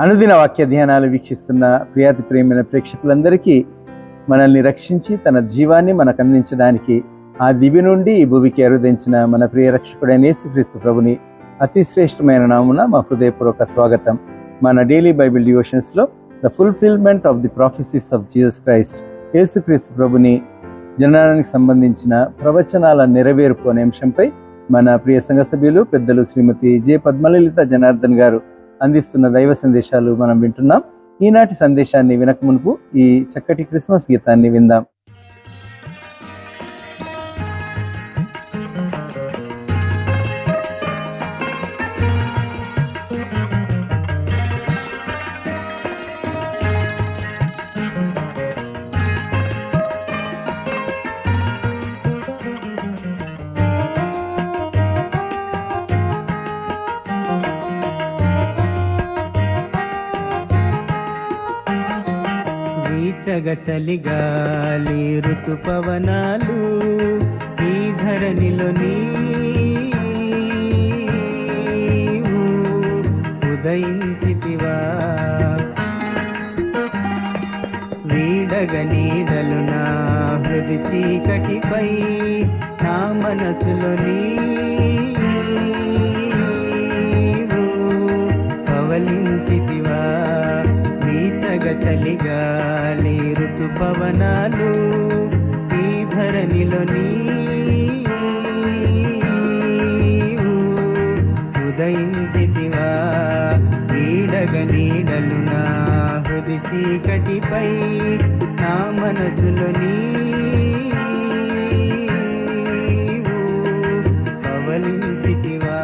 అనుదిన వాక్య ధ్యానాలు వీక్షిస్తున్న ప్రియాతి ప్రేమైన ప్రేక్షకులందరికీ మనల్ని రక్షించి తన జీవాన్ని మనకు అందించడానికి ఆ దివి నుండి ఈ భూమికి అరుదించిన మన ప్రియ రక్షకుడైన యేసుక్రీస్తు ప్రభుని అతి శ్రేష్టమైన నామున మా హృదయపూర్వక స్వాగతం. మన డైలీ బైబిల్ డివోషన్స్లో the fulfilment of the prophecies of Jesus Christ, యేసుక్రీస్తు ప్రభుని జననానికి సంబంధించిన ప్రవచనాల నెరవేర్పు అనే అంశంపై మన ప్రియ సంఘ సభ్యులు పెద్దలు శ్రీమతి జె పద్మలలిత జనార్దన్ గారు అందిస్తున్న దైవ సందేశాలు మనం వింటున్నాం. ఈనాటి సందేశాన్ని వినక మునుపు ఈ చక్కటి క్రిస్మస్ గీతాన్ని విందాం. చలిగాలి ఋతుపవనాలు ఈ ధరణిలో నీవు ఉదయించితివా. వీడగ నీడలు నా హృది చీకటిపై నా మనసులో నీవు పవలించితివా. వీచగ చలిగాలి ఋతుపవనాలు ఈ ధరణిలో నీవు ఉదయించితివా. వీడగ నీడలు నా హృది చీకటిపై నా మనసులో నీవు పవలించితివా.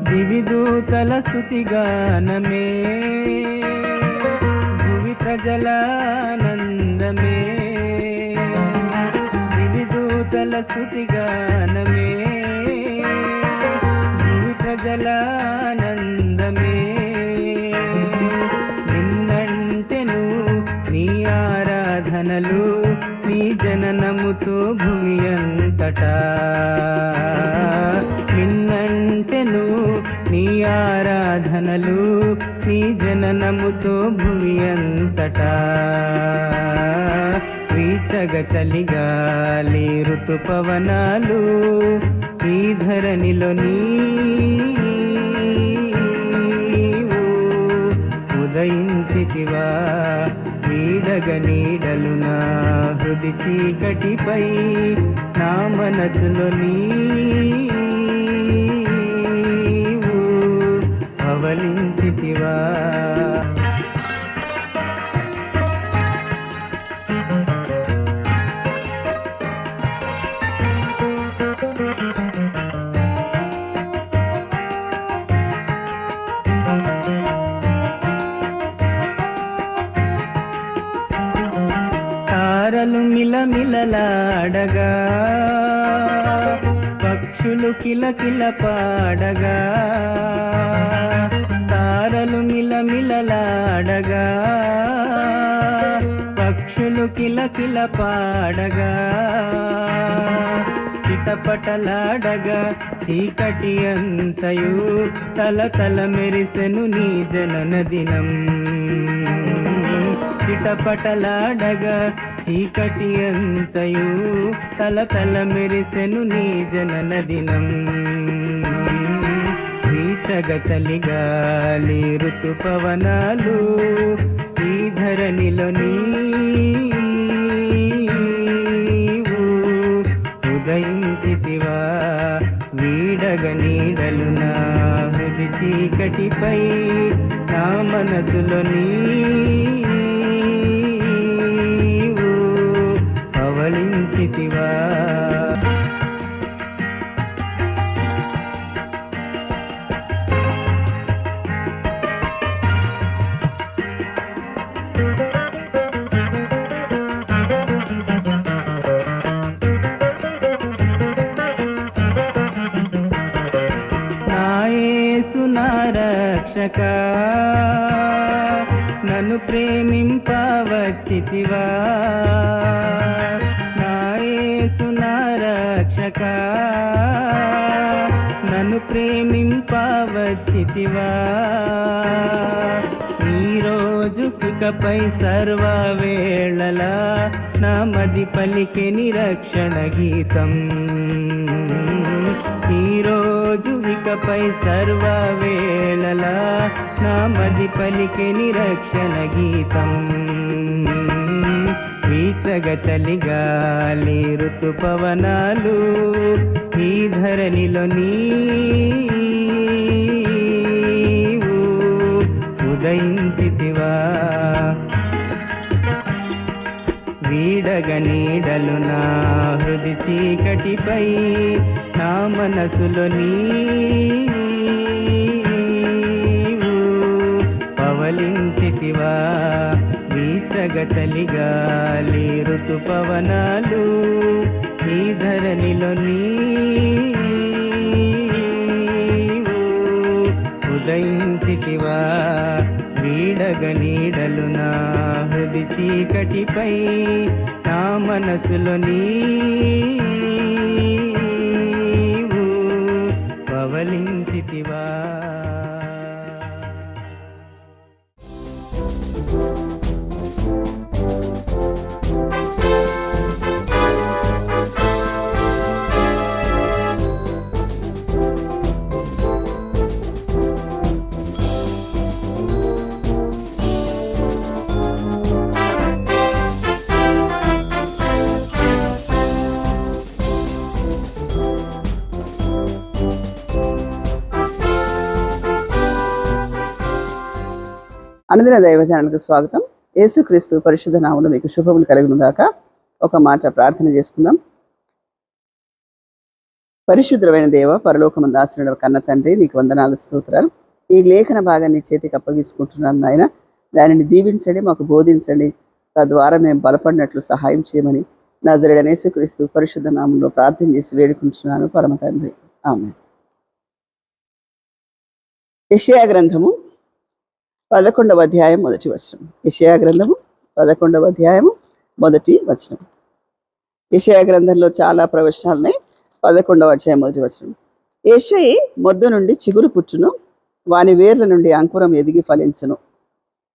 దివిదూతల స్తుతిగానమే, భువి ప్రజలానందమే. దివిదూతల స్తుతిగానమే, భువి ప్రజలానందమే. నిన్నంటెను నీ ఆరాధనలు నీ జననముతో భువి అంతటా. నిన్నంటెను నీ ఆరాధనలు నీ జననముతో భువి అంతటా. వీచగ చలిగాలి ఋతుపవనాలు ఈ ధరణిలో నీవు ఉదయించితివా. వీడగ నీడలు నా హృది చీకటిపై నా మనసులో నీవు పవలించితివా. తారలు మిలమిలలాడగా, పక్షులు కిలకిల పాడగా. తారలు మిలమిలలాడగా, పక్షులు కిలకిల పాడగా. చిటపటలాడగా చీకటి అంతయు తలతల మెరిసెను నీ జనన దినం. చిటపటలాడగా చీకటి అంతయు తలతల మెరిసెను నీ జనన దినం. వీచగ చలిగాలి ఋతుపవనాలు ఈ ధరణిలో నీవు ఉదయించితివా. వీడగ నీడలు నా హృది చీకటిపై నా మనసులో నీవు పవలించితివా. రక్షక నన్ను ప్రేమింపవచ్చితివా నా యేసు నా రక్షక నన్ను ప్రేమింపవచ్చితివా ఈరోజు ఇకపై సర్వవేళలా నా మది పలికే నిరక్షణ గీతం ఈరోజు ఇకపై సర్వవేళలా నా మది పలికే నిరక్షణ గీతం వీచగ చలిగాలి ఋతుపవనాలు ఈ ధరణిలో నీవు ఉదయించితివా వీడగ నీడలు నా హృది చీకటిపై నా మనసులో నీవు పవలించితివా వీచగ చలిగాలి ఋతుపవనాలు ఈ ధరణిలో నీవు ఉదయించితివా వీడగ నీడలు నా హృది చీకటిపై నా మనసులో నీవు పవలించితివా అనుదిన దైవ ఛానల్కి స్వాగతం. యేసుక్రీస్తు పరిశుద్ధ నామములో మీకు శుభములు కలుగును గాక. ఒక మాట ప్రార్థన చేసుకుందాం. పరిశుద్ధమైన దేవ, పరలోకమందు ఆశ్రయుడ కన్న తండ్రి, నీకు వందనాలు, స్తోత్రాలు. ఈ లేఖన భాగాన్ని చేతికి అప్పగించుకుంటున్నాను నాయన. దానిని దీవించండి, మాకు బోధించండి, తద్వారా మేము బలపడినట్లు సహాయం చేయమని నజరేయుడైన యేసుక్రీస్తు పరిశుద్ధ నామములో ప్రార్థన చేసి వేడుకుంటున్నాను పరమ తండ్రి, ఆమేన్. యెషయా గ్రంథము 11వ అధ్యాయం 1వ వచనం. యెషయా గ్రంథము 11వ అధ్యాయము 1వ వచనం. యెషయా గ్రంథంలో చాలా ప్రవచనాలు ఉన్నాయి. 11వ అధ్యాయం 1వ వచనం. యెషయి మొద్దు నుండి చిగురు పుట్టును, వాని వేర్ల నుండి అంకురం ఎదిగి ఫలించును.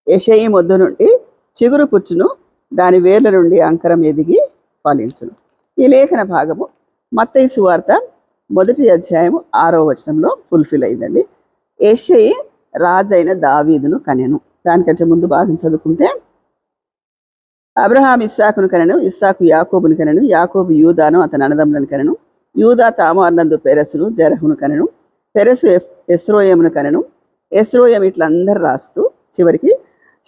యెషయి మొద్దు నుండి చిగురు పుట్టును, దాని వేర్ల నుండి అంకురం ఎదిగి ఫలించును. ఈ లేఖన భాగము మత్తయి సువార్త 1వ అధ్యాయము 6వ వచనంలో ఫుల్ఫిల్ అయిందండి. యెషయి రాజైన దావీదును కనెను. దానికంటే ముందు భాగం చదువుకుంటే, అబ్రహాం ఇస్సాకును కనెను, ఇస్సాకు యాకోబును కనెను, యాకోబు యూదాను అతని అన్నదమ్ములను కనెను, యూదా తామార్నందు పెరసును జరహును కనెను, పెరసు ఎస్రోయమును కనెను, ఎస్రోయం ఇట్లందరూ రాస్తూ చివరికి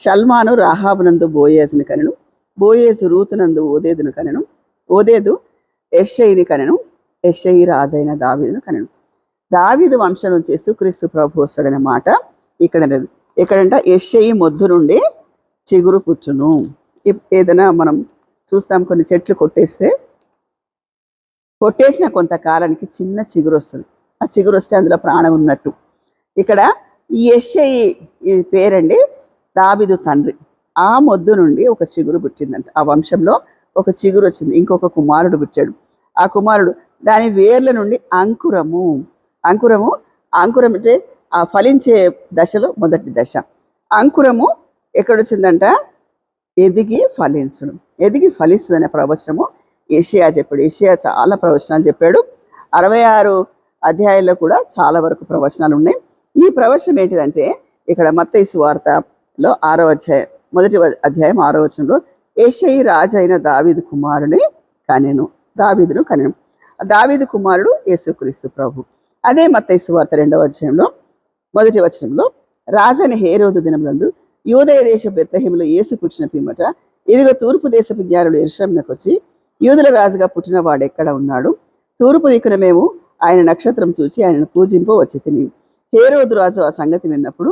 షల్మాను రాహాబునందు బోయేజును కనెను, బోయేజు రూతునందు ఓదేదును కనెను, ఓదేదు యెషయిని కనెను, యెషయి రాజైన దావీదును కనెను. దావీదు వంశం నుంచి యేసుక్రీస్తు ప్రభు వస్తాడనే మాట ఎక్కడంట యెషయి మొద్దు నుండి చిగురు పుట్టును. ఏదైనా మనం చూస్తాం, కొన్ని చెట్లు కొట్టేసిన కొంతకాలానికి చిన్న చిగురు వస్తుంది. ఆ చిగురు వస్తే అందులో ప్రాణం ఉన్నట్టు. ఇక్కడ ఈ యెషయి ఈ పేరండి దావీదు తండ్రి. ఆ మొద్దు నుండి ఒక చిగురు పుట్టిందంట. ఆ వంశంలో ఒక చిగురు వచ్చింది, ఇంకొక కుమారుడు పుట్టాడు. ఆ కుమారుడు దాని వేర్ల నుండి అంకురం అంటే ఆ ఫలించే దశలో మొదటి దశ. అంకురము ఎక్కడొచ్చిందంట? ఎదిగి ఫలించడం. ఎదిగి ఫలిస్తుందనే ప్రవచనము యెషయా చెప్పాడు. యెషయా చాలా ప్రవచనాలు చెప్పాడు. 66 అధ్యాయాల్లో కూడా చాలా వరకు ప్రవచనాలు ఉన్నాయి. ఈ ప్రవచనం ఏంటిదంటే, ఇక్కడ మత్తయి సువార్తలో 6వ అధ్యాయం 1వ అధ్యాయం 6వ వచనంలో యెషయి రాజైన దావీదు కుమారుని కనెను, దావీదును కనెను. దావీదు కుమారుడు యేసుక్రీస్తు ప్రభు. అదే మత్తయి సువార్త 2వ అధ్యాయంలో 1వ వచనంలో, రాజైన హేరోదు దినములందు యూదయ దేశ బెత్లెహేములో యేసు పుట్టిన పిమ్మట, ఇదిగో తూర్పు దేశపు జ్ఞానులు యెరూషలేమునకు వచ్చి, యూదుల రాజుగా పుట్టిన వాడు ఎక్కడ ఉన్నాడు? తూర్పు దిక్కున మేము ఆయన నక్షత్రం చూసి ఆయనను పూజింప వచ్చితిమి. హేరోదు రాజు ఆ సంగతి విన్నప్పుడు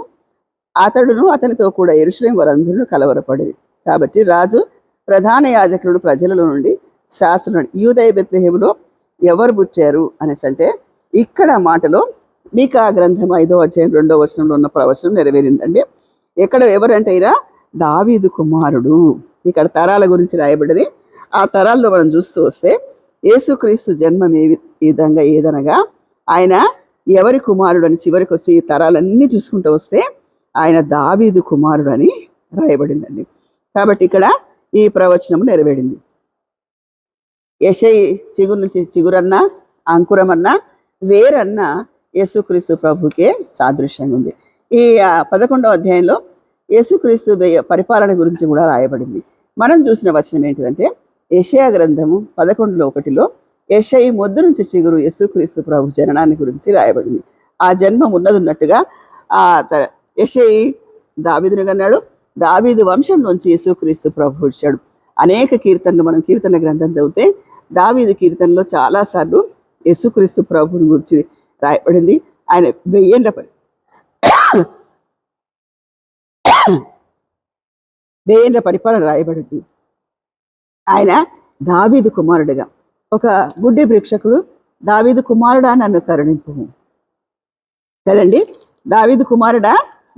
అతడును అతనితో కూడా యెరూషలేము వారందరూ కలవరపడేది. కాబట్టి రాజు ప్రధాన యాజకులను ప్రజలలో నుండి శాస్త్రులను, యూదయ బెత్లెహేములో ఎవరు పుట్టారు అనేసి అంటే, ఇక్కడ మాటలో మీకా గ్రంథం 5వ అధ్యాయం 2వ వచనంలో ఉన్న ప్రవచనం నెరవేరిందండి. ఎక్కడ ఎవరంటే ఈయన దావీదు కుమారుడు. ఇక్కడ తరాల గురించి రాయబడ్డది. ఆ తరాల్లో మనం చూస్తూ వస్తే యేసుక్రీస్తు జన్మం ఈ విధంగా ఏదనగా ఆయన ఎవరి కుమారుడు అని చివరికి వచ్చి ఈ తరాలన్నీ చూసుకుంటూ వస్తే ఆయన దావీదు కుమారుడు అని రాయబడిందండి. కాబట్టి ఇక్కడ ఈ ప్రవచనం నెరవేరింది. యెషయి చిగురు నుంచి చిగురన్నా, అంకురమన్నా, వేరన్నా యేసుక్రీస్తు ప్రభుకే సాదృశ్యంగా ఉంది. ఈ 11వ అధ్యాయంలో యేసుక్రీస్తు పరిపాలన గురించి కూడా రాయబడింది. మనం చూసిన వచనం ఏంటిదంటే యెషయా గ్రంథము 11:1 యెషయి మొద్దు నుంచి చిగురు యేసుక్రీస్తు ప్రభు జననాన్ని గురించి రాయబడింది. ఆ జన్మం ఉన్నట్టుగా యెషయి దావీదును కన్నాడు. దావీదు వంశం నుంచి యేసుక్రీస్తు ప్రభు వచ్చాడు. అనేక కీర్తనలు మనం కీర్తన గ్రంథం చదివితే దావీదు కీర్తనలో చాలాసార్లు యేసుక్రీస్తు ప్రభుని గురించి రాయబడింది. ఆయన 1000 ఏళ్ల పరిపాలన రాయబడింది. ఆయన దావీదు కుమారుడుగా, ఒక గుడ్డి భిక్షకుడు దావీదు కుమారుడా నన్ను కరుణింపుము కదండి, దావీదు కుమారుడా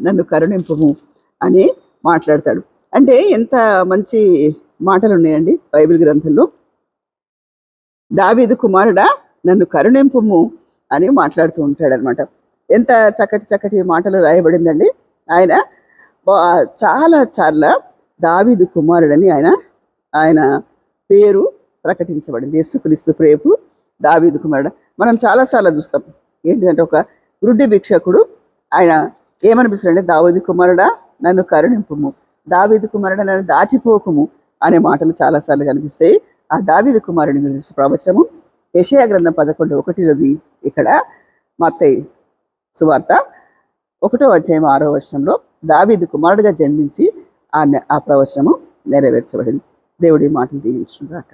నన్ను కరుణింపుము అని మాట్లాడతాడు. అంటే ఎంత మంచి మాటలు ఉన్నాయండి బైబిల్ గ్రంథంలో. దావీదు కుమారుడా నన్ను కరుణింపుము అని మాట్లాడుతూ ఉంటాడు అనమాట. ఎంత చక్కటి మాటలు రాయబడిందండి. ఆయన చాలా దావీదు కుమారుడని ఆయన పేరు ప్రకటించబడింది. యేసుక్రీస్తు ప్రేపు దావీదు కుమారుడు. మనం చాలాసార్లు చూస్తాం ఏంటిదంటే ఒక వృద్ధి భిక్షకుడు ఆయన ఏమనిపిస్తాడంటే దావీదు కుమారుడా నన్ను కరుణింపుము, దావీదు కుమారుడా నన్ను దాచిపోకుము అనే మాటలు చాలాసార్లు కనిపిస్తాయి. ఆ దావీదు కుమారుడి గురించి ప్రవచనము యెషయా గ్రంథం 11:1 ఇక్కడ మత్తయి సువార్త 1వ అధ్యాయం 6వ వచనంలో దావీదు కుమారుడుగా జన్మించి ఆ ప్రవచనము నెరవేర్చబడింది. దేవుడి మాటలు దీవించుగాక.